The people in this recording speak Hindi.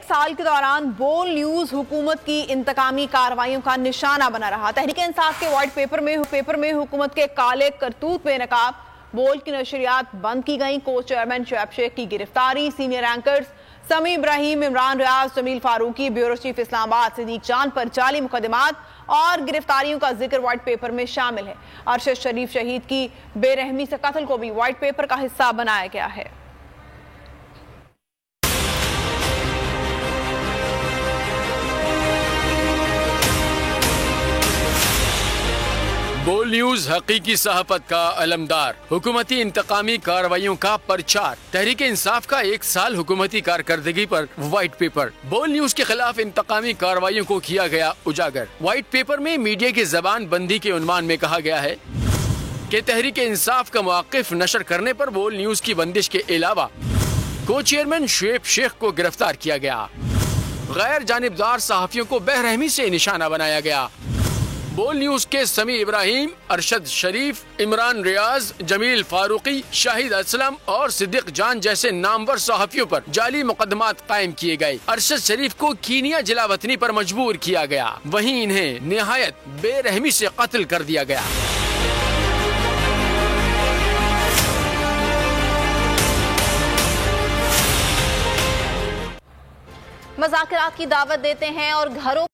साल के दौरान बोल न्यूज हुकूमत की इंतकामी कार्रवाइयों का निशाना बना रहा। तहरीक इंसाफ के व्हाइट पेपर में हुकूमत के काले करतूत बेनकाब बोल की नशरियात बंद की गई। को चेयरमैन शुएब शेख की गिरफ्तारी, सीनियर एंकर्स समी इब्राहिम, इमरान रियाज, जमील फारूकी, ब्यूरो चीफ इस्लामाबाद सिद्दीक जान पर जाली मुकदमात और गिरफ्तारियों का जिक्र व्हाइट पेपर में शामिल है। अरशद शरीफ शहीद की बेरहमी से कत्ल को भी व्हाइट पेपर का हिस्सा बनाया गया है। बोल न्यूज हकीकी सहाफत का अलमदार, हुकूमती इंतकामी कार्रवाइयों का प्रचार, तहरीक इंसाफ का 1 साल हुकूमती कारकर्दगी पर व्हाइट पेपर। बोल न्यूज के खिलाफ इंतकामी कार्रवाइयों को किया गया उजागर। व्हाइट पेपर में मीडिया की जबान बंदी के उन्वान में कहा गया है कि तहरीक इंसाफ का मौक़िफ़ नशर करने पर बोल न्यूज की बंदिश के अलावा को चेयरमैन शुएब शेख को गिरफ्तार किया गया। गैर जानिबदार सहाफियों को बेरहमी से निशाना बनाया गया। बोल न्यूज के समी इब्राहिम, अरशद शरीफ, इमरान रियाज, जमील फारूकी, शाहिद असलम और सिद्दीक जान जैसे नामवर सहाफियों पर जाली मुकदमात कायम किए गए। अरशद शरीफ को कीनिया जिलावतनी पर मजबूर किया गया, वहीं इन्हें निहायत बेरहमी से कत्ल कर दिया गया। मज़ाकरात की दावत देते हैं और घरों